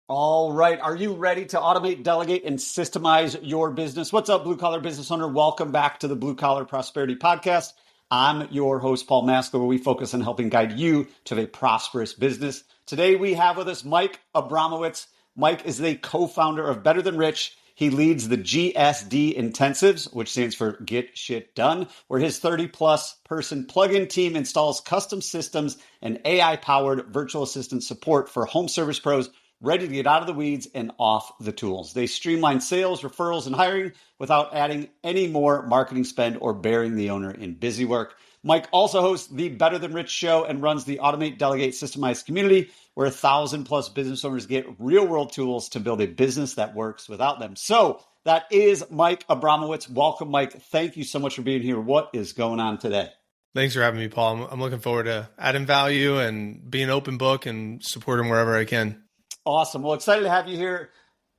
All right. Are you ready to automate, delegate, and systemize your business? What's up, blue collar business owner? Welcome back to the Blue Collar Prosperity Podcast. I'm your host, Paul Masker, where we focus on helping guide you to a prosperous business. Today, we have with us Mike Abramowitz. Mike is the co-founder of Better Than Rich. He leads the GSD Intensives, which stands for Get Shit Done, where his 30-plus person plug-in team installs custom systems and AI-powered virtual assistant support for home service pros ready to get out of the weeds and off the tools. They streamline sales, referrals, and hiring without adding any more marketing spend or burying the owner in busy work. Mike also hosts the Better Than Rich show and runs the Automate, Delegate, Systemize community, where 1,000+ business owners get real-world tools to build a business that works without them. So that is Mike Abramowitz. Welcome, Mike. Thank you so much for being here. What is going on today? Thanks for having me, Paul. I'm looking forward to adding value and being an open book and supporting wherever I can. Awesome. Well, excited to have you here.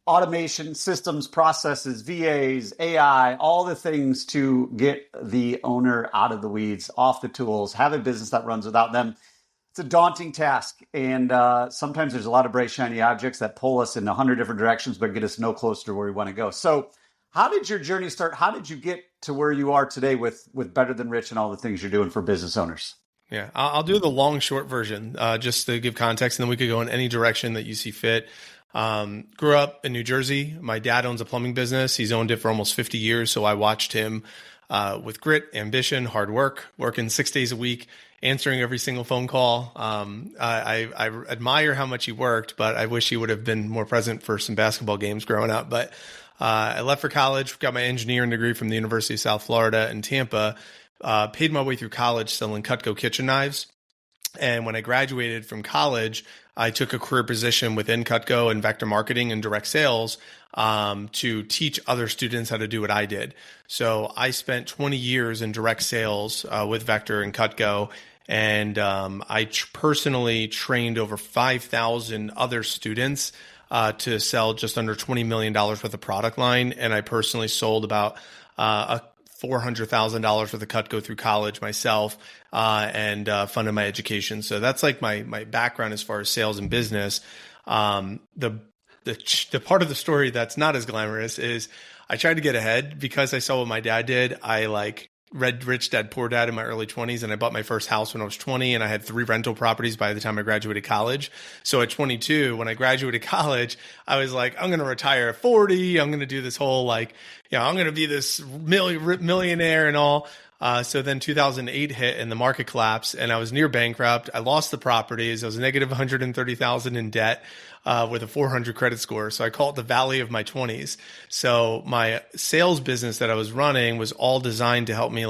Automation, systems, processes, VAs, AI, all the things to get the owner out of the weeds, off the tools, have a business that runs without them. It's a daunting task. And sometimes there's a lot of bright, shiny objects that pull us in 100 different directions, but get us no closer to where we want to go. So how did your journey start? How did you get to where you are today with Better Than Rich and all the things you're doing for business owners? Yeah, I'll do the long, short version just to give context, and then we could go in any direction that you see fit. Grew up in New Jersey. My dad owns a plumbing business. He's owned it for almost 50 years. So I watched him with grit, ambition, hard work, working 6 days a week, answering every single phone call. I admire how much he worked, but I wish he would have been more present for some basketball games growing up. But I left for college, got my engineering degree from the University of South Florida in Tampa. Paid my way through college selling Cutco kitchen knives. And when I graduated from college, I took a career position within Cutco and vector marketing and direct sales to teach other students how to do what I did. So I spent 20 years in direct sales with Vector and Cutco. And I personally trained over 5,000 other students to sell just under $20 million worth of product line. And I personally sold about $400,000 worth of Cutco through college myself and funded my education. So that's like my background as far as sales and business. The part of the story that's not as glamorous is I tried to get ahead because I saw what my dad did. I read Rich Dad Poor Dad in my early 20s, and I bought my first house when I was 20, and I had 3 rental properties by the time I graduated college. So at 22, when I graduated college, I was like, I'm going to retire at 40. I'm going to do this whole I'm going to be this millionaire and all. So then 2008 hit and the market collapsed, and I was near bankrupt. I lost the properties. I was negative 130,000 in debt with a 400 credit score. So I call it the valley of my 20s. So my sales business that I was running was all designed to help me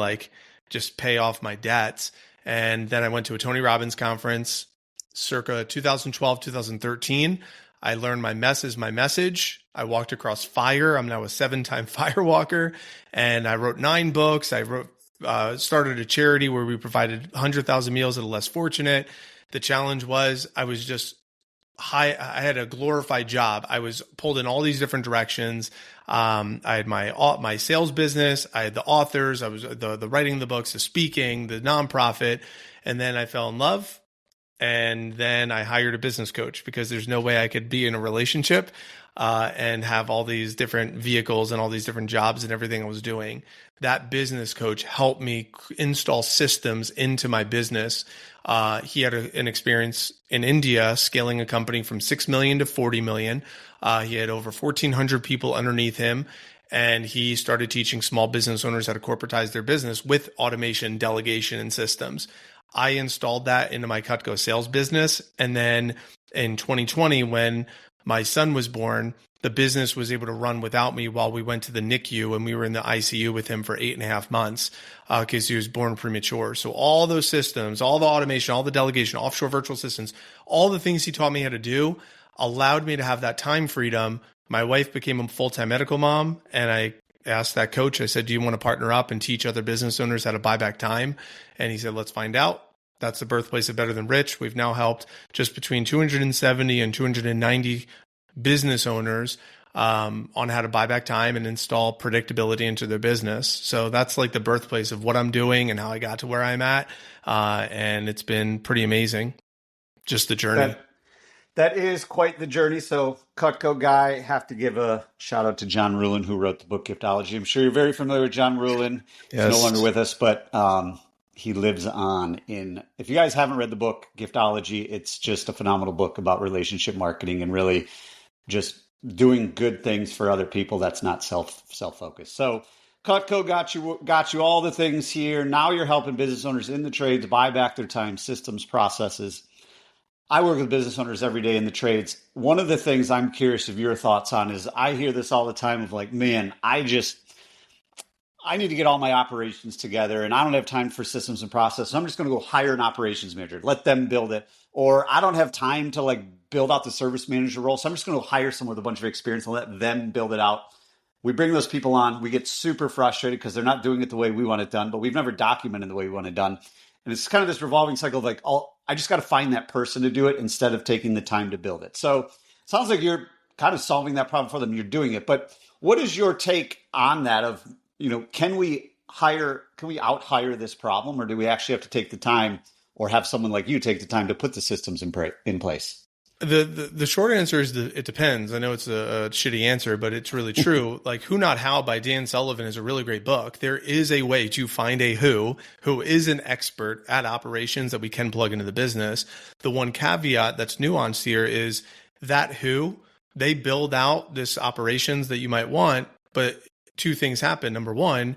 just pay off my debts. And then I went to a Tony Robbins conference circa 2012, 2013. I learned my mess is my message. I walked across fire. I'm now a 7-time fire walker, and I wrote 9 books. Started a charity where we provided 100,000 meals to the less fortunate. The challenge was I was just I had a glorified job. I was pulled in all these different directions. I had my sales business. I had the authors. I was the writing the books, the speaking, the nonprofit, and then I fell in love. And then I hired a business coach because there's no way I could be in a relationship and have all these different vehicles and all these different jobs and everything I was doing. That business coach helped me install systems into my business. He had an experience in India scaling a company from 6 million to 40 million. He had over 1,400 people underneath him. And he started teaching small business owners how to corporatize their business with automation, delegation, and systems. I installed that into my Cutco sales business. And then in 2020, when my son was born, the business was able to run without me while we went to the NICU and we were in the ICU with him for 8.5 months because he was born premature. So all those systems, all the automation, all the delegation, offshore virtual assistants, all the things he taught me how to do allowed me to have that time freedom. My wife became a full-time medical mom, and I asked that coach, I said, do you want to partner up and teach other business owners how to buy back time? And he said, let's find out. That's the birthplace of Better Than Rich. We've now helped just between 270 and 290 business owners on how to buy back time and install predictability into their business. So that's like the birthplace of what I'm doing and how I got to where I'm at. And it's been pretty amazing, just the journey. That is quite the journey. So, Cutco guy, have to give a shout out to John Ruhlin, who wrote the book Giftology. I'm sure you're very familiar with John Ruhlin. He's no longer Yes. with us, but he lives on in. If you guys haven't read the book Giftology, it's just a phenomenal book about relationship marketing and really just doing good things for other people. That's not self focused. So, Cutco got you all the things here. Now you're helping business owners in the trades buy back their time, systems, processes. I work with business owners every day in the trades. One of the things I'm curious of your thoughts on is I hear this all the time of like, man, I need to get all my operations together and I don't have time for systems and processes. So I'm just going to go hire an operations manager, let them build it. Or I don't have time to like build out the service manager role. So I'm just going to hire someone with a bunch of experience and let them build it out. We bring those people on. We get super frustrated because they're not doing it the way we want it done, but we've never documented the way we want it done. And it's kind of this revolving cycle of like, I just got to find that person to do it instead of taking the time to build it. So it sounds like you're kind of solving that problem for them. You're doing it. But what is your take on that of, can we out hire this problem, or do we actually have to take the time or have someone like you take the time to put the systems in place? The short answer is it depends. I know it's a shitty answer, but it's really true. Like Who Not How by Dan Sullivan is a really great book. There is a way to find a who is an expert at operations that we can plug into the business. The one caveat that's nuanced here is that they build out this operations that you might want, but two things happen. Number one,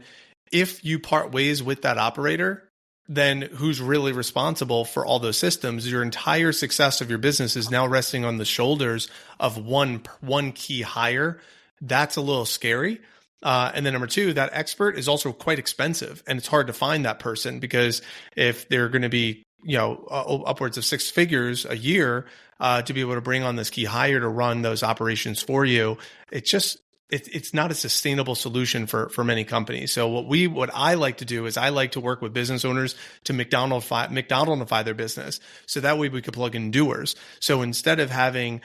if you part ways with that operator, then who's really responsible for all those systems? Your entire success of your business is now resting on the shoulders of one key hire. That's a little scary. And then number two, that expert is also quite expensive, and it's hard to find that person because if they're going to be, upwards of six figures a year, to be able to bring on this key hire to run those operations for you, it's not a sustainable solution for many companies. So what I like to do is I like to work with business owners to McDonaldify their business. So that way we could plug in doers. So instead of having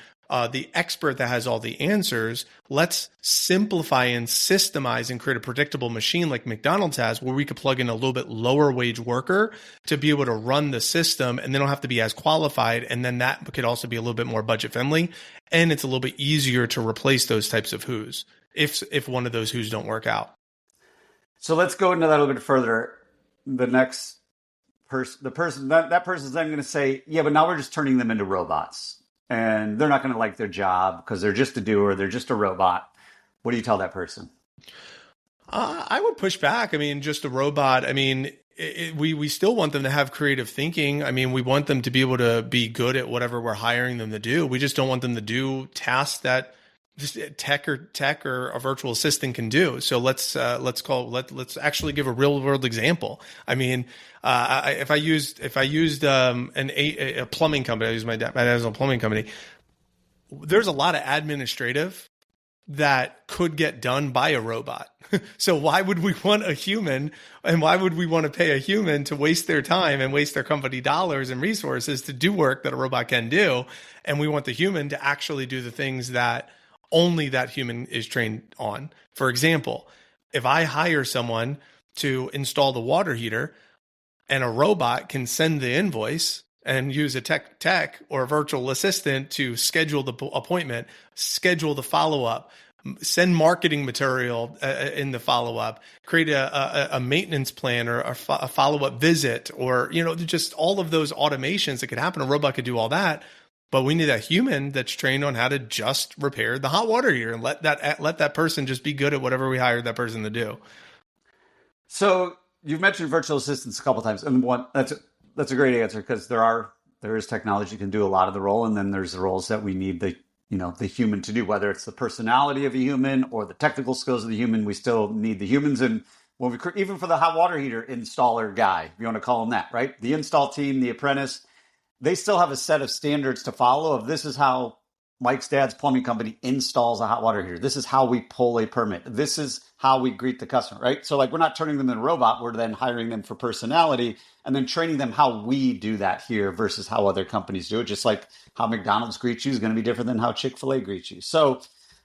the expert that has all the answers, let's simplify and systemize and create a predictable machine like McDonald's has, where we could plug in a little bit lower wage worker to be able to run the system, and they don't have to be as qualified. And then that could also be a little bit more budget friendly. And it's a little bit easier to replace those types of who's if one of those who's don't work out. So let's go into that a little bit further. The next person, that person's then going to say, yeah, but now we're just turning them into robots. And they're not going to like their job because they're just a doer. They're just a robot. What do you tell that person? I would push back. I mean, just a robot. I mean, we still want them to have creative thinking. I mean, we want them to be able to be good at whatever we're hiring them to do. We just don't want them to do tasks that just tech or a virtual assistant can do. So let's actually give a real world example. I mean, if I used a plumbing company, I use my dad's own plumbing company. There's a lot of administrative that could get done by a robot. So why would we want a human, and why would we want to pay a human to waste their time and waste their company dollars and resources to do work that a robot can do? And we want the human to actually do the things that only that human is trained on. For example, if I hire someone to install the water heater and a robot can send the invoice and use a tech or a virtual assistant to schedule the appointment, schedule the follow-up, send marketing material in the follow-up, create a maintenance plan or a follow-up visit, or, just all of those automations that could happen. A robot could do all that. But we need a human that's trained on how to just repair the hot water heater and let that person just be good at whatever we hired that person to do. So you've mentioned virtual assistants a couple of times, and that's a great answer because there is technology that can do a lot of the role, and then there's the roles that we need the human to do, whether it's the personality of a human or the technical skills of the human. We still need the humans, and when even for the hot water heater installer guy, if you want to call him that, right? The install team, the apprentice. They still have a set of standards to follow of this is how Mike's dad's plumbing company installs a hot water heater. This is how we pull a permit. This is how we greet the customer, right? So we're not turning them into a robot. We're then hiring them for personality and then training them how we do that here versus how other companies do it. Just like how McDonald's greets you is going to be different than how Chick-fil-A greets you. So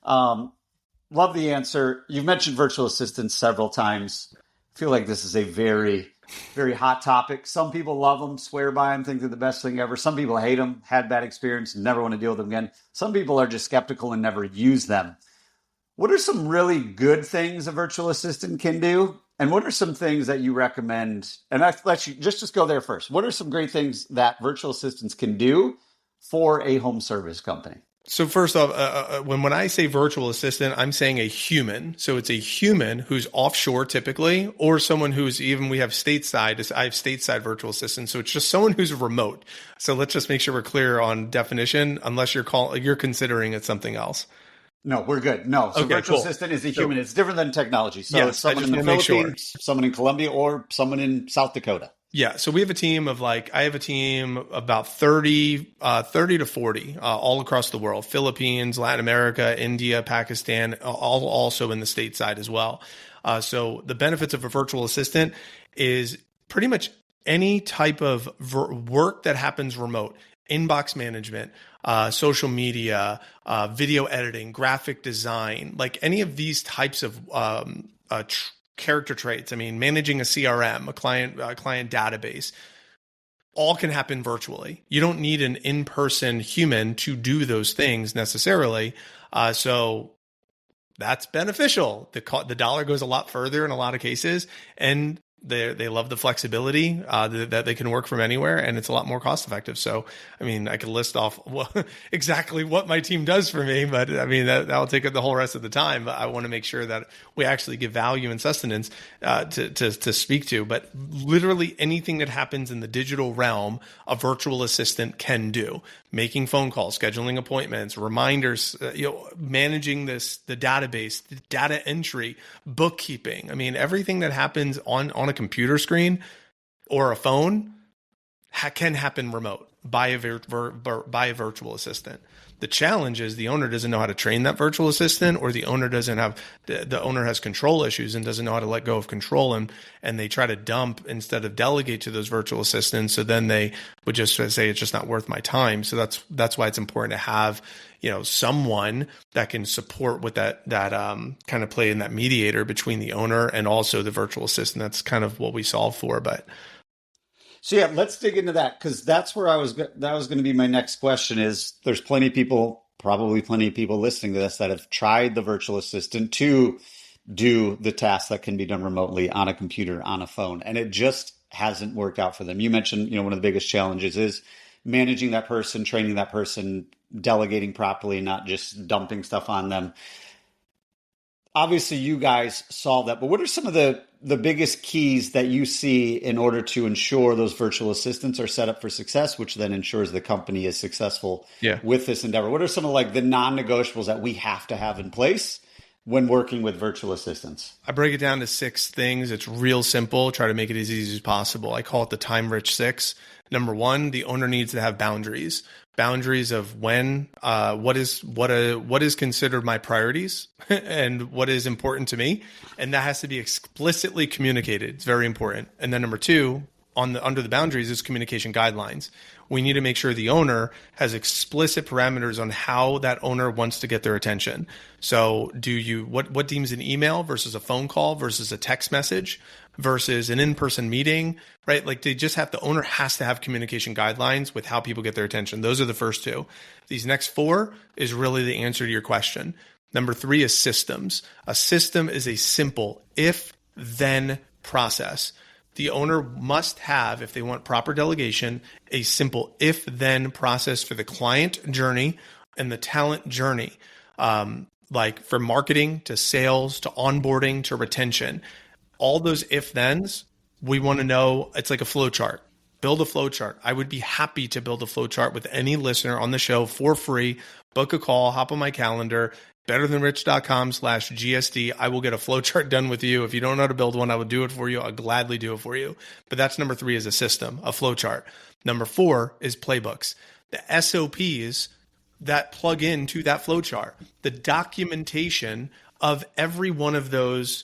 love the answer. You've mentioned virtual assistants several times. I feel like this is a very very hot topic. Some people love them, swear by them, think they're the best thing ever. Some people hate them, had bad experience, never want to deal with them again. Some people are just skeptical and never use them. What are some really good things a virtual assistant can do? And what are some things that you recommend? And let's just go there first. What are some great things that virtual assistants can do for a home service company? So first off, when I say virtual assistant, I'm saying a human. So it's a human who's offshore typically, or someone who's even, we have stateside. I have stateside virtual assistants. So it's just someone who's remote. So let's just make sure we're clear on definition, unless you're considering it something else. No, we're good. No, so okay, virtual cool. assistant is a human. It's different than technology. So yes, it's someone in the Philippines, someone in Colombia, or someone in South Dakota. Yeah. So we have a team of I have a team about 30 to 40 all across the world, Philippines, Latin America, India, Pakistan, all also in the stateside as well. So the benefits of a virtual assistant is pretty much any type of work that happens remote, inbox management, social media, video editing, graphic design, like any of these types of character traits. I mean, managing a CRM, a client database, all can happen virtually. You don't need an in-person human to do those things necessarily. So that's beneficial. The dollar goes a lot further in a lot of cases, and they love the flexibility that they can work from anywhere, and it's a lot more cost effective. So, I mean, I could list off exactly what my team does for me, but I mean, that'll take up the whole rest of the time. But I want to make sure that we actually give value and sustenance to speak to. But literally anything that happens in the digital realm, a virtual assistant can do. Making phone calls, scheduling appointments, reminders, managing the database, the data entry, bookkeeping. I mean, everything that happens on a computer screen or a phone can happen remote by a virtual assistant. The challenge is the owner doesn't know how to train that virtual assistant, or the owner has control issues and doesn't know how to let go of control, and they try to dump instead of delegate to those virtual assistants. So then they would just say it's just not worth my time. So that's why it's important to have, someone that can support with that kind of play in that mediator between the owner and also the virtual assistant. That's kind of what we solve for. So yeah, let's dig into that, because that's where that was going to be my next question. Is there's probably plenty of people listening to this that have tried the virtual assistant to do the tasks that can be done remotely on a computer, on a phone, and it just hasn't worked out for them. You mentioned, one of the biggest challenges is managing that person, training that person, delegating properly, not just dumping stuff on them. Obviously, you guys solve that, but what are some of the biggest keys that you see in order to ensure those virtual assistants are set up for success, which then ensures the company is successful with this endeavor? What are some of the non-negotiables that we have to have in place when working with virtual assistants? I break it down to 6 things. It's real simple. Try to make it as easy as possible. I call it the time-rich 6. Number 1, the owner needs to have boundaries. Boundaries of when, what is considered my priorities and what is important to me. And that has to be explicitly communicated. It's very important. And then number 2, under the boundaries is communication guidelines. We need to make sure the owner has explicit parameters on how that owner wants to get their attention. So what deems an email versus a phone call versus a text message versus an in-person meeting, right? The owner has to have communication guidelines with how people get their attention. Those are the first 2. These next 4 is really the answer to your question. Number 3 is systems. A system is a simple if-then process. The owner must have, if they want proper delegation, a simple if-then process for the client journey and the talent journey, like for marketing to sales to onboarding to retention. All those if-thens, we want to know. It's like a flow chart. Build a flow chart. I would be happy to build a flow chart with any listener on the show for free. Book a call, hop on my calendar, betterthanrich.com/GSD. I will get a flow chart done with you. If you don't know how to build one, I will do it for you. I'll gladly do it for you. But that's number 3 is a system, a flow chart. Number 4 is playbooks. The SOPs that plug into that flow chart, the documentation of every one of those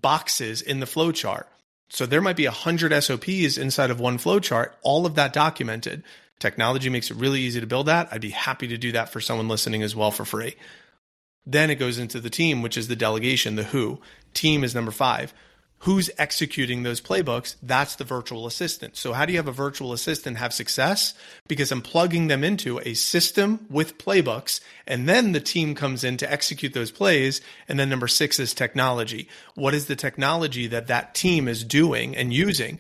boxes in the flow chart. So there might be 100 SOPs inside of one flow chart, all of that documented. Technology makes it really easy to build that. I'd be happy to do that for someone listening as well for free. Then it goes into the team, which is the delegation, the who. Team is number 5. Who's executing those playbooks? That's the virtual assistant. So how do you have a virtual assistant have success? Because I'm plugging them into a system with playbooks, and then the team comes in to execute those plays. And then number 6 is technology. What is the technology that team is doing and using?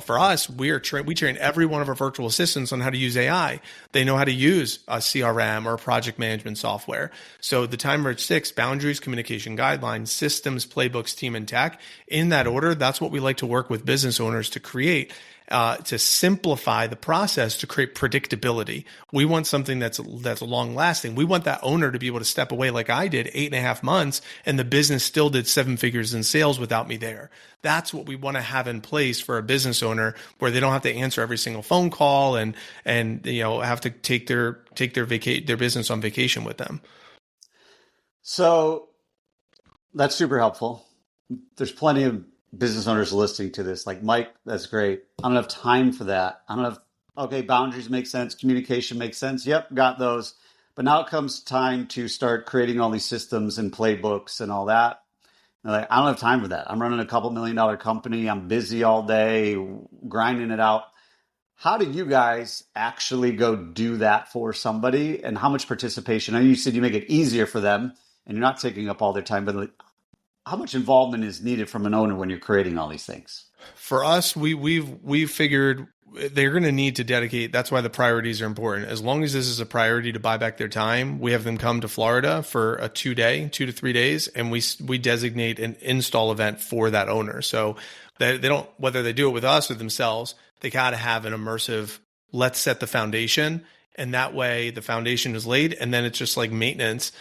For us, we train every one of our virtual assistants on how to use AI. They know how to use a CRM or a project management software. So the timer at 6, boundaries, communication guidelines, systems, playbooks, team, and tech. In that order, that's what we like to work with business owners to create, to simplify the process, to create predictability. We want something that's long lasting. We want that owner to be able to step away like I did 8.5 months, and the business still did 7 figures in sales without me there. That's what we want to have in place for a business owner, where they don't have to answer every single phone call and have to take their business on vacation with them. So that's super helpful. There's plenty of business owners listening to this. Like, Mike, that's great. I don't have time for that. Okay, boundaries make sense. Communication makes sense. Yep, got those. But now it comes time to start creating all these systems and playbooks and all that. And I don't have time for that. I'm running a couple $1 million company. I'm busy all day, grinding it out. How do you guys actually go do that for somebody? And how much participation? I know you said you make it easier for them and you're not taking up all their time, but how much involvement is needed from an owner when you're creating all these things? For us, we've figured they're going to need to dedicate. That's why the priorities are important. As long as this is a priority to buy back their time, we have them come to Florida for a 2 to 3 days, and we designate an install event for that owner. So they don't, whether they do it with us or themselves, they got to have an immersive, let's set the foundation. And that way the foundation is laid, and then it's just like maintenance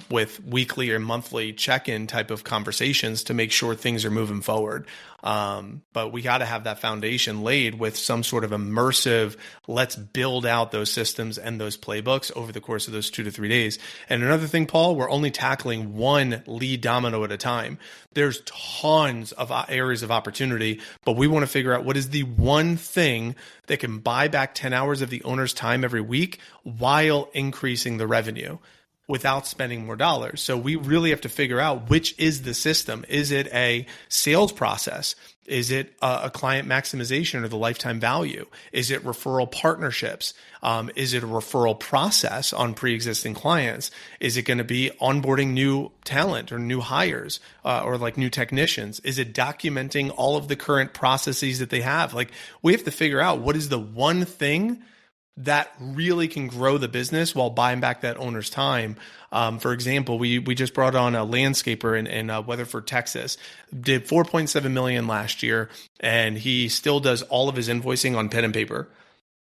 with weekly or monthly check-in type of conversations to make sure things are moving forward. But we got to have that foundation laid with some sort of immersive, let's build out those systems and those playbooks over the course of those 2 to 3 days. And another thing, Paul, we're only tackling one lead domino at a time. There's tons of areas of opportunity, but we want to figure out what is the one thing that can buy back 10 hours of the owner's time every week while increasing the revenue without spending more dollars. So we really have to figure out which is the system. Is it a sales process? Is it a client maximization or the lifetime value? Is it referral partnerships? Is it a referral process on pre-existing clients? Is it going to be onboarding new talent or new hires or like new technicians? Is it documenting all of the current processes that they have? Like, we have to figure out what is the one thing that really can grow the business while buying back that owner's time. For example, we just brought on a landscaper in Weatherford, Texas, did 4.7 million last year, and he still does all of his invoicing on pen and paper.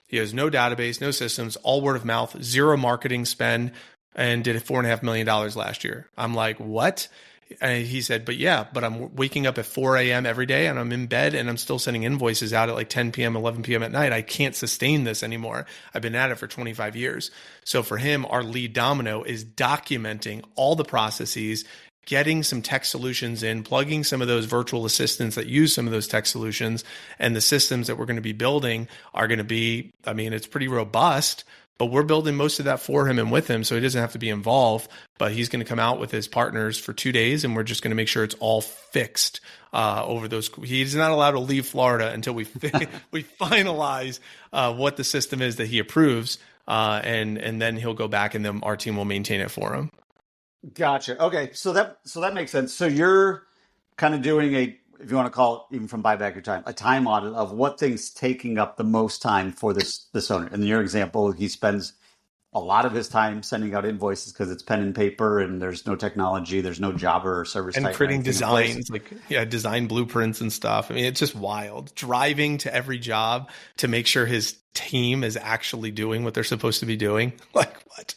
He has no database, no systems, all word of mouth, zero marketing spend, and did $4.5 million last year. I'm like, what? And he said, but I'm waking up at 4 a.m. every day, and I'm in bed, and I'm still sending invoices out at like 10 p.m., 11 p.m. at night. I can't sustain this anymore. I've been at it for 25 years. So for him, our lead domino is documenting all the processes, getting some tech solutions in, plugging some of those virtual assistants that use some of those tech solutions, and the systems that we're going to be building are going to be, it's pretty robust. But we're building most of that for him and with him, so he doesn't have to be involved. But he's going to come out with his partners for 2 days, and we're just going to make sure it's all fixed over those. He's not allowed to leave Florida until we finalize what the system is that he approves, and then he'll go back, and then our team will maintain it for him. Gotcha. Okay, so that makes sense. So you're kind of doing if you want to call it, even from buyback your time, a time audit of what things taking up the most time for this owner. In your example, he spends a lot of his time sending out invoices because it's pen and paper and there's no technology, there's no Java or service and type creating designs, design blueprints and stuff. It's just wild. Driving to every job to make sure his team is actually doing what they're supposed to be doing. Like, what?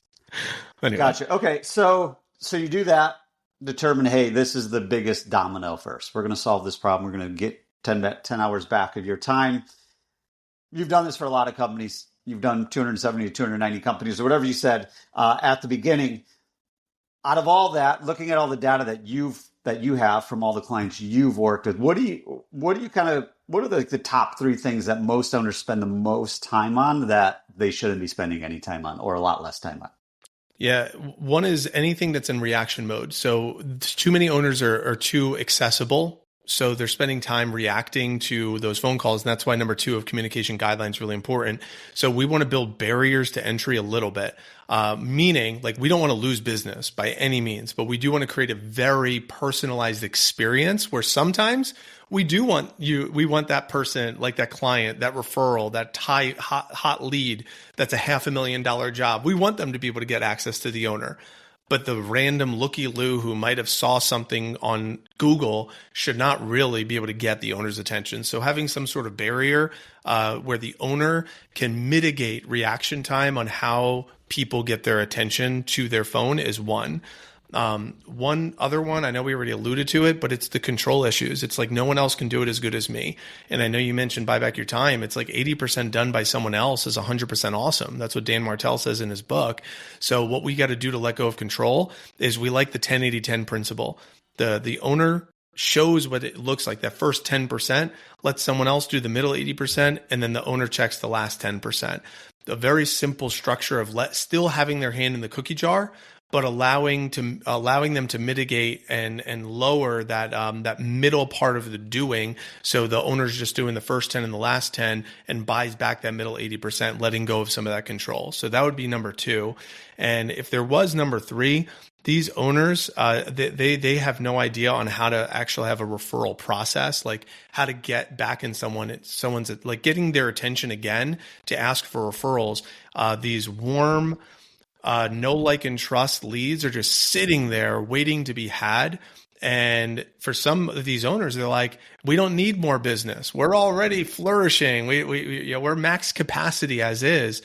Anyway. Gotcha. Okay, so you do that. Determine, hey, this is the biggest domino first. We're going to solve this problem. We're going to get 10 hours back of your time. You've done this for a lot of companies. You've done 270 to 290 companies or whatever you said at the beginning. Out of all that, looking at all the data that you have from all the clients you've worked with, what are the top 3 things that most owners spend the most time on that they shouldn't be spending any time on or a lot less time on? Yeah. One is anything that's in reaction mode. So too many owners are too accessible. So they're spending time reacting to those phone calls. And that's why number 2 of communication guidelines is really important. So we want to build barriers to entry a little bit, meaning like we don't want to lose business by any means, but we do want to create a very personalized experience where sometimes we want that person, like that client, that referral, that hot lead that's a $500,000 job. We want them to be able to get access to the owner. But the random looky-loo who might have saw something on Google should not really be able to get the owner's attention. So having some sort of barrier where the owner can mitigate reaction time on how people get their attention to their phone is one. One other one, I know we already alluded to it, but it's the control issues. It's like no one else can do it as good as me. And I know you mentioned buy back your time. It's like 80% done by someone else is 100% awesome. That's what Dan Martell says in his book. So what we got to do to let go of control is we like the 10-80-10 principle. The owner shows what it looks like. That first 10%, let someone else do the middle 80%, and then the owner checks the last 10%. A very simple structure of still having their hand in the cookie jar, but allowing them to mitigate and lower that middle part of the doing. So the owner's just doing the first 10 and the last 10 and buys back that middle 80%, letting go of some of that control. So that would be number 2. And if there was number 3, these owners, they have no idea on how to actually have a referral process, like how to get back in someone's like getting their attention again to ask for referrals. These warm, know, like, and trust leads are just sitting there waiting to be had. And for some of these owners, they're like, we don't need more business. We're already flourishing. We're max capacity as is.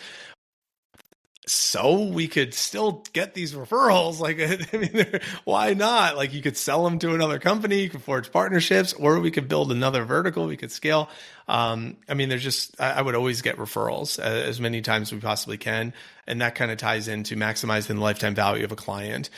So we could still get these referrals. Like, I mean, why not? Like, you could sell them to another company, you could forge partnerships, or we could build another vertical. We could scale. I mean, I would always get referrals as many times as we possibly can. And that kind of ties into maximizing the lifetime value of a client,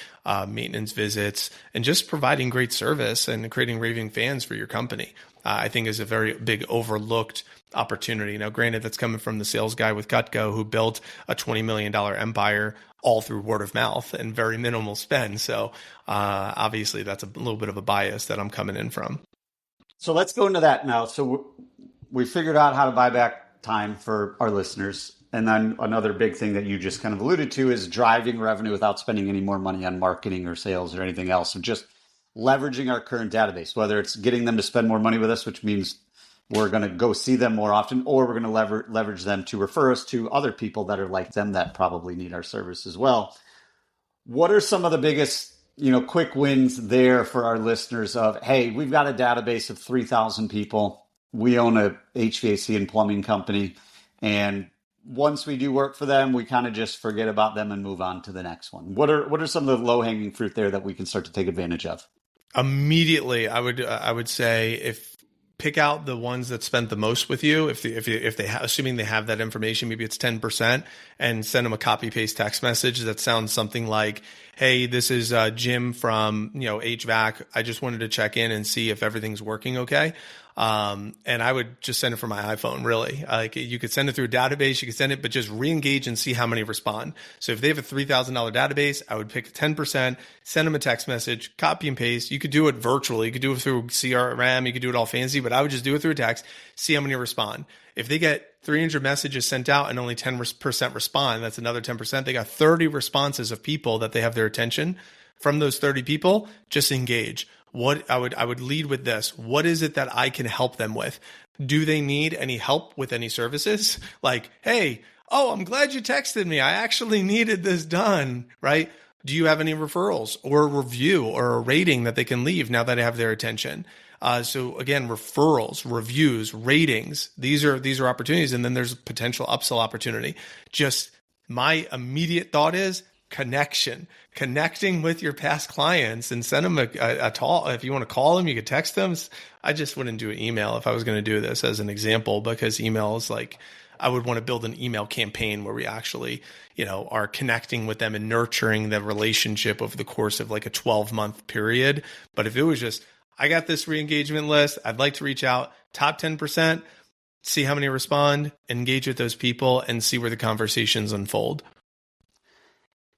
maintenance visits, and just providing great service and creating raving fans for your company. I think is a very big overlooked opportunity. Now, granted, that's coming from the sales guy with Cutco who built a $20 million empire all through word of mouth and very minimal spend. So obviously that's a little bit of a bias that I'm coming in from. So let's go into that now. So we figured out how to buy back time for our listeners. And then another big thing that you just kind of alluded to is driving revenue without spending any more money on marketing or sales or anything else. So just leveraging our current database, whether it's getting them to spend more money with us, which means we're going to go see them more often, or we're going to leverage them to refer us to other people that are like them that probably need our service as well. What are some of the biggest, quick wins there for our listeners of, hey, we've got a database of 3,000 people. We own a HVAC and plumbing company. And once we do work for them, we kind of just forget about them and move on to the next one. What are some of the low-hanging fruit there that we can start to take advantage of? Immediately, I would say if pick out the ones that spent the most with you. If they assuming they have that information, maybe it's 10%, and send them a copy paste text message that sounds something like, "Hey, this is Jim from HVAC. I just wanted to check in and see if everything's working okay." And I would just send it from my iPhone, really. Like you could send it through a database, you could send it, but just re-engage and see how many respond. So if they have a $3,000 database, I would pick 10%, send them a text message, copy and paste. You could do it virtually. You could do it through CRM. You could do it all fancy, but I would just do it through a text, see how many respond. If they get 300 messages sent out and only 10% respond, that's another 10%. They got 30 responses of people that they have their attention. From those 30 people, just engage. I would lead with this. What is it that I can help them with? Do they need any help with any services? Like, hey, I'm glad you texted me. I actually needed this done, right? Do you have any referrals or a review or a rating that they can leave now that I have their attention? So again, referrals, reviews, ratings, these are opportunities. And then there's a potential upsell opportunity. Just my immediate thought is connecting with your past clients and send them a call. If you want to call them, you could text them. I just wouldn't do an email if I was going to do this as an example, because email is like, I would want to build an email campaign where we actually, are connecting with them and nurturing the relationship over the course of like a 12-month period. But if it was just, I got this re-engagement list, I'd like to reach out, top 10%, see how many respond, engage with those people and see where the conversations unfold.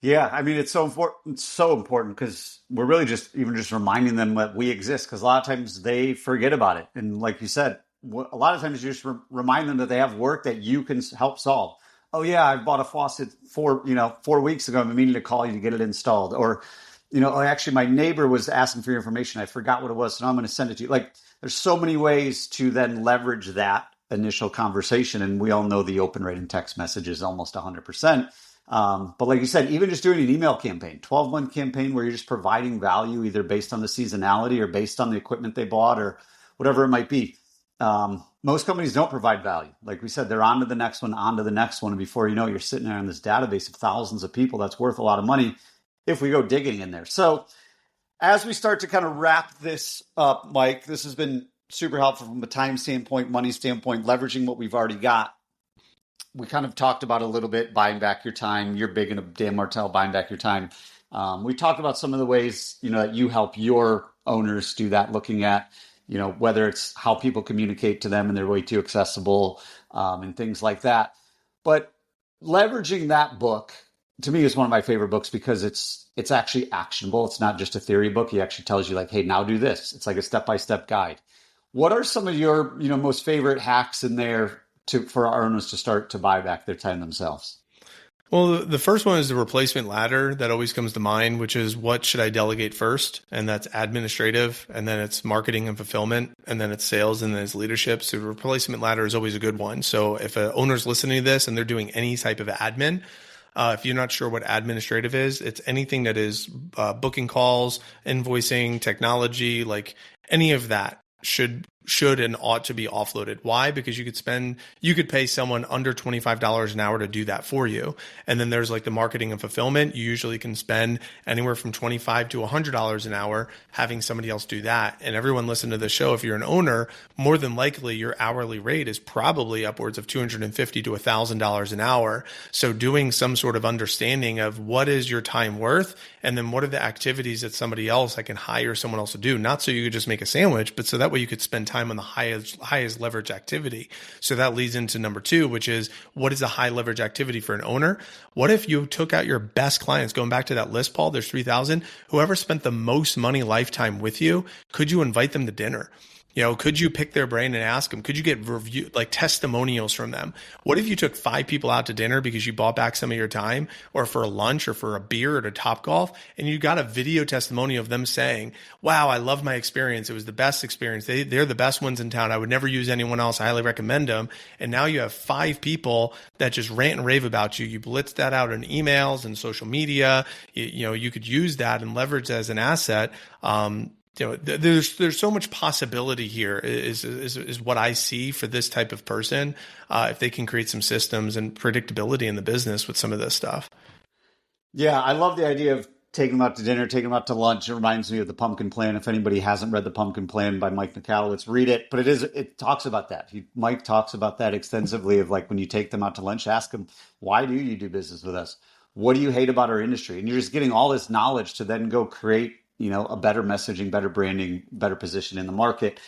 Yeah, I mean it's so important. It's so important because we're really just even just reminding them that we exist. Because a lot of times they forget about it, and like you said, a lot of times you just remind them that they have work that you can help solve. Oh yeah, I bought a faucet 4 weeks ago. I'm meaning to call you to get it installed. Or, oh, actually my neighbor was asking for your information. I forgot what it was, so now I'm going to send it to you. Like there's so many ways to then leverage that initial conversation, and we all know the open rate in text message is almost 100%. But like you said, even just doing an email campaign, 12-month campaign where you're just providing value either based on the seasonality or based on the equipment they bought or whatever it might be. Most companies don't provide value. Like we said, they're on to the next one, on to the next one. And before you know it, you're sitting there in this database of thousands of people that's worth a lot of money if we go digging in there. So as we start to kind of wrap this up, Mike, this has been super helpful from a time standpoint, money standpoint, leveraging what we've already got. We kind of talked about a little bit buying back your time. You're big into Dan Martell, buying back your time. We talked about some of the ways, that you help your owners do that, looking at, whether it's how people communicate to them and they're way too accessible and things like that. But leveraging that book to me is one of my favorite books because it's actually actionable. It's not just a theory book. He actually tells you like, hey, now do this. It's like a step-by-step guide. What are some of your, most favorite hacks in there for our owners to start to buy back their time themselves? Well, the first one is the replacement ladder that always comes to mind, which is what should I delegate first? And that's administrative, and then it's marketing and fulfillment, and then it's sales, and then it's leadership. So the replacement ladder is always a good one. So if an owner's listening to this and they're doing any type of admin, if you're not sure what administrative is, it's anything that is booking calls, invoicing, technology, like any of that should and ought to be offloaded. Why? Because you could pay someone under $25 an hour to do that for you. And then there's like the marketing and fulfillment. You usually can spend anywhere from $25 to $100 an hour having somebody else do that. And everyone listen to the show, if you're an owner, more than likely your hourly rate is probably upwards of $250 to $1,000 an hour. So doing some sort of understanding of what is your time worth, and then what are the activities that somebody else I can hire someone else to do, not so you could just make a sandwich, but so that way you could spend time on the highest leverage activity. So that leads into number 2, which is what is a high leverage activity for an owner? What if you took out your best clients, going back to that list, Paul, there's 3,000, whoever spent the most money lifetime with you, could you invite them to dinner? Could you pick their brain and ask them? Could you get like testimonials from them? What if you took 5 people out to dinner because you bought back some of your time, or for a lunch or for a beer at a Topgolf, and you got a video testimonial of them saying, wow, I love my experience. It was the best experience. They're the best ones in town. I would never use anyone else. I highly recommend them. And now you have 5 people that just rant and rave about you. You blitz that out in emails and social media. You could use that and leverage as an asset. There's so much possibility here is what I see for this type of person, if they can create some systems and predictability in the business with some of this stuff. Yeah, I love the idea of taking them out to dinner, taking them out to lunch. It reminds me of the Pumpkin Plan. If anybody hasn't read the Pumpkin Plan by Mike McAllowitz, read it. But it talks about that. Mike talks about that extensively, of like when you take them out to lunch, ask them, why do you do business with us? What do you hate about our industry? And you're just getting all this knowledge to then go create a better messaging, better branding, better position in the market.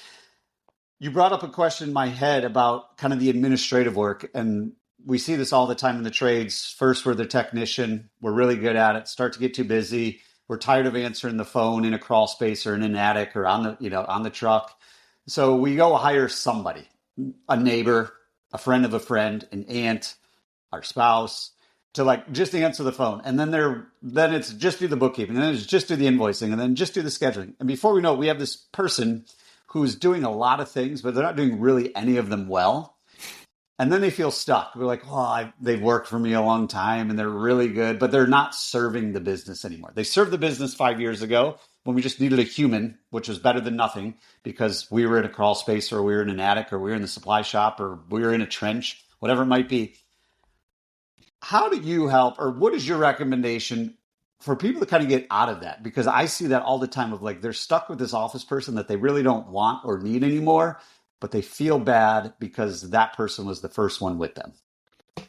You brought up a question in my head about kind of the administrative work. And we see this all the time in the trades. First, we're the technician. We're really good at it. Start to get too busy. We're tired of answering the phone in a crawl space or in an attic or on the truck. So we go hire somebody, a neighbor, a friend of a friend, an aunt, our spouse, to like just answer the phone. And then it's just do the bookkeeping, and then it's just do the invoicing, and then just do the scheduling. And before we know it, we have this person who's doing a lot of things, but they're not doing really any of them well. And then they feel stuck. They're like, they've worked for me a long time and they're really good, but they're not serving the business anymore. They served the business 5 years ago when we just needed a human, which was better than nothing because we were in a crawl space or we were in an attic or we were in the supply shop or we were in a trench, whatever it might be. How do you help, or what is your recommendation for people to kind of get out of that? Because I see that all the time of like, they're stuck with this office person that they really don't want or need anymore, but they feel bad because that person was the first one with them.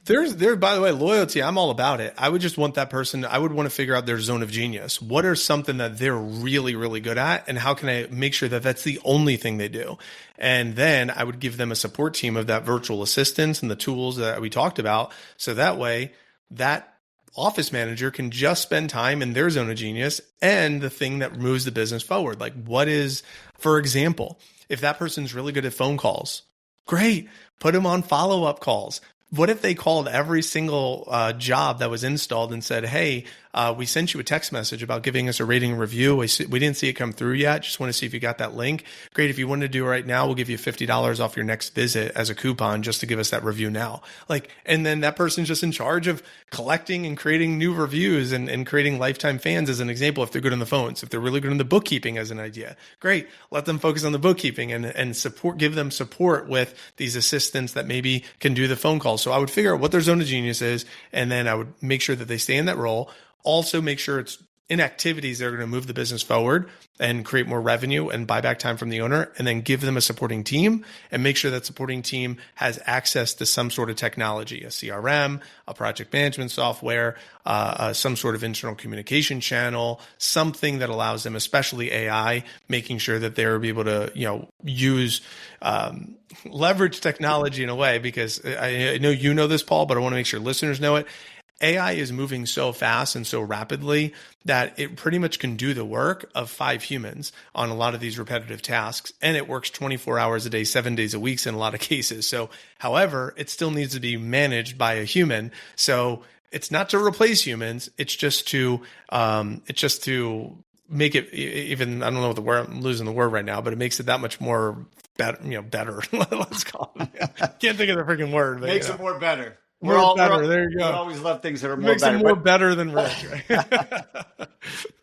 By the way, loyalty, I'm all about it. I would just want that person, I would want to figure out their zone of genius. What are something that they're really, really good at? And how can I make sure that that's the only thing they do? And then I would give them a support team of that virtual assistants and the tools that we talked about. So that way, that office manager can just spend time in their zone of genius and the thing that moves the business forward. Like what is, for example, if that person's really good at phone calls, great, put them on follow-up calls. What if they called every single job that was installed and said, hey, we sent you a text message about giving us a rating and review. We didn't see it come through yet. Just want to see if you got that link. Great. If you want to do it right now, we'll give you $50 off your next visit as a coupon just to give us that review now. Like, and then that person's just in charge of collecting and creating new reviews and creating lifetime fans as an example, if they're good on the phones. If they're really good on the bookkeeping as an idea, great. Let them focus on the bookkeeping and support, give them support with these assistants that maybe can do the phone calls. So I would figure out what their zone of genius is, and then I would make sure that they stay in that role. Also make sure it's in activities that are going to move the business forward and create more revenue and buy back time from the owner, and then give them a supporting team and make sure that supporting team has access to some sort of technology, a CRM, a project management software, some sort of internal communication channel, something that allows them, especially AI, making sure that they're able to, use, leverage technology in a way, because I know you know this, Paul, but I want to make sure listeners know it. AI is moving so fast and so rapidly that it pretty much can do the work of 5 humans on a lot of these repetitive tasks. And it works 24 hours a day, 7 days a week in a lot of cases. So, however, it still needs to be managed by a human. So it's not to replace humans. It's just to make it even, I don't know what the word, I'm losing the word right now, but it makes it that much more better. Let's call it. Can't think of the freaking word. But, makes it more better. We're all better. There you go. We always love things that are more Makes better. Makes it more better than rich. Right?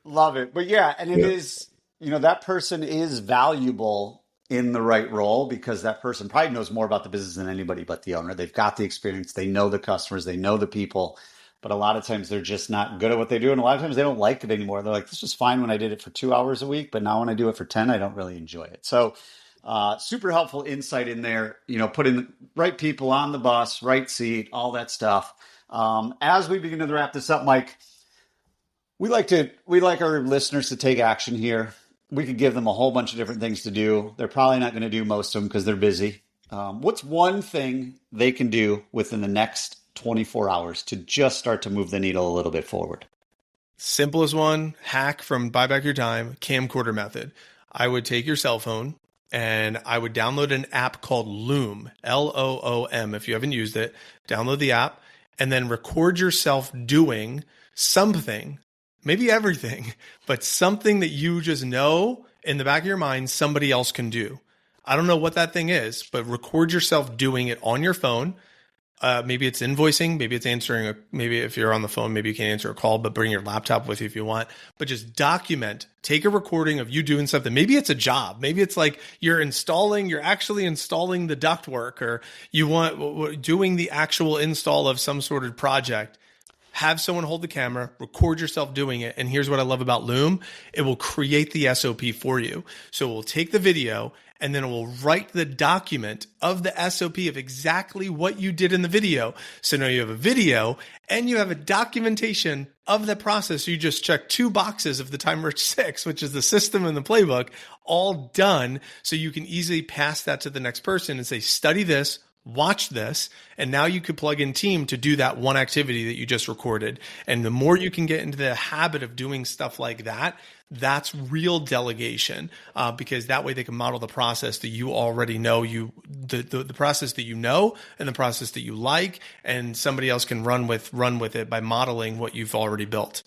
Love it. But yeah, and it is, that person is valuable in the right role because that person probably knows more about the business than anybody but the owner. They've got the experience. They know the customers. They know the people. But a lot of times they're just not good at what they do. And a lot of times they don't like it anymore. They're like, this was fine when I did it for 2 hours a week, but now when I do it for 10, I don't really enjoy it. So super helpful insight in there, putting the right people on the bus, right seat, all that stuff. As we begin to wrap this up, Mike, we like our listeners to take action here. We could give them a whole bunch of different things to do. They're probably not going to do most of them because they're busy. What's one thing they can do within the next 24 hours to just start to move the needle a little bit forward? Simplest one, hack from buy back your time, camcorder method. I would take your cell phone and I would download an app called Loom, Loom. If you haven't used it, download the app and then record yourself doing something, maybe everything, but something that you just know in the back of your mind somebody else can do. I don't know what that thing is, but record yourself doing it on your phone. Maybe it's invoicing, maybe it's answering, maybe if you're on the phone, maybe you can't answer a call, but bring your laptop with you if you want. But just document, take a recording of you doing something. Maybe it's a job. Maybe it's like you're actually installing the ductwork, or you want doing the actual install of some sort of project. Have someone hold the camera, record yourself doing it. And here's what I love about Loom. It will create the SOP for you. So it will take the video and then it will write the document of the SOP of exactly what you did in the video. So now you have a video and you have a documentation of the process. You just check 2 boxes of the Time Rich 6, which is the system and the playbook, all done. So you can easily pass that to the next person and say, study this, watch this, and now you could plug in team to do that one activity that you just recorded. And the more you can get into the habit of doing stuff like that, that's real delegation, because that way they can model the process that you already know, the process that you know and the process that you like, and somebody else can run with it by modeling what you've already built.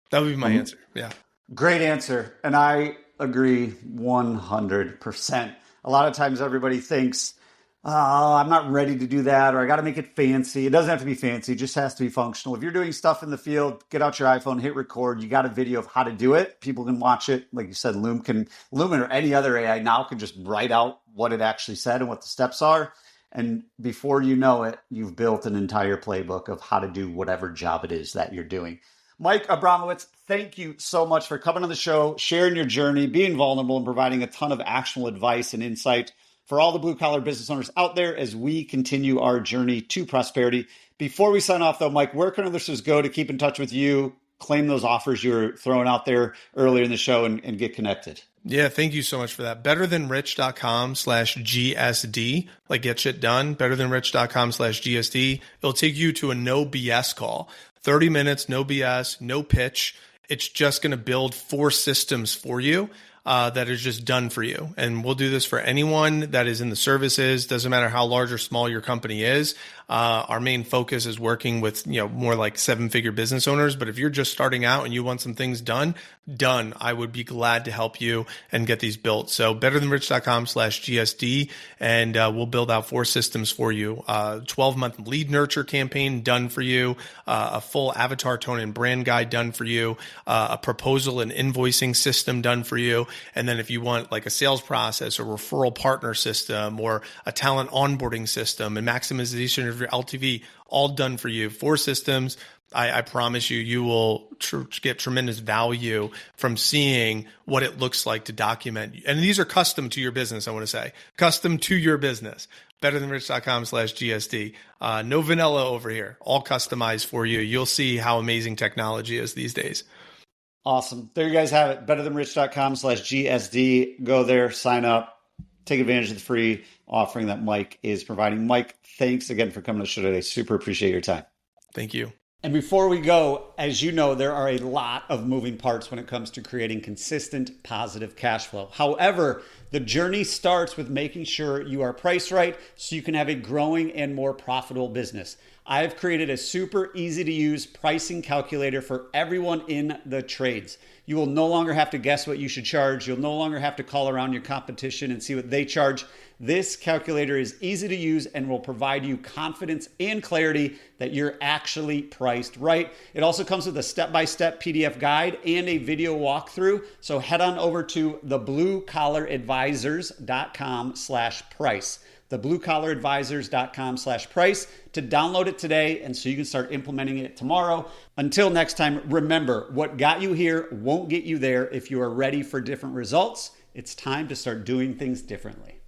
That would be my answer. Yeah. Great answer. And I agree 100%. A lot of times everybody thinks, oh, I'm not ready to do that, or I got to make it fancy. It doesn't have to be fancy. It just has to be functional. If you're doing stuff in the field, get out your iPhone, hit record. You got a video of how to do it. People can watch it. Like you said, Loom or any other AI now can just write out what it actually said and what the steps are. And before you know it, you've built an entire playbook of how to do whatever job it is that you're doing. Mike Abramowitz, thank you so much for coming on the show, sharing your journey, being vulnerable, and providing a ton of actionable advice and insight for all the blue-collar business owners out there as we continue our journey to prosperity. Before we sign off, though, Mike, where can our listeners go to keep in touch with you, claim those offers you were throwing out there earlier in the show, and get connected? Yeah, thank you so much for that. betterthanrich.com/GSD, like get shit done, betterthanrich.com/GSD. It'll take you to a no BS call. 30 minutes, no BS, no pitch. It's just going to build 4 systems for you that is just done for you. And we'll do this for anyone that is in the services. Doesn't matter how large or small your company is. Our main focus is working with, more like 7-figure business owners. But if you're just starting out and you want some things done, I would be glad to help you and get these built. So betterthanrich.com/GSD, and we'll build out 4 systems for you. 12-month lead nurture campaign done for you. A full avatar tone and brand guide done for you. A proposal and invoicing system done for you. And then if you want like a sales process or referral partner system or a talent onboarding system and maximization of your LTV, all done for you. 4 systems. I promise you will get tremendous value from seeing what it looks like to document. And these are custom to your business, I want to say. Custom to your business. betterthanrich.com/GSD. No vanilla over here. All customized for you. You'll see how amazing technology is these days. Awesome. There you guys have it. betterthanrich.com/GSD. Go there, sign up, take advantage of the free offering that Mike is providing. Mike, thanks again for coming to the show today. Super appreciate your time. Thank you. And before we go, as you know, there are a lot of moving parts when it comes to creating consistent positive cash flow. However, the journey starts with making sure you are priced right so you can have a growing and more profitable business. I've created a super easy to use pricing calculator for everyone in the trades. You will no longer have to guess what you should charge. You'll no longer have to call around your competition and see what they charge. This calculator is easy to use and will provide you confidence and clarity that you're actually priced right. It also comes with a step-by-step PDF guide and a video walkthrough. So head on over to thebluecollaradvisors.com/price. thebluecollaradvisors.com/price to download it today, and so you can start implementing it tomorrow. Until next time, remember, what got you here won't get you there. If you are ready for different results, it's time to start doing things differently.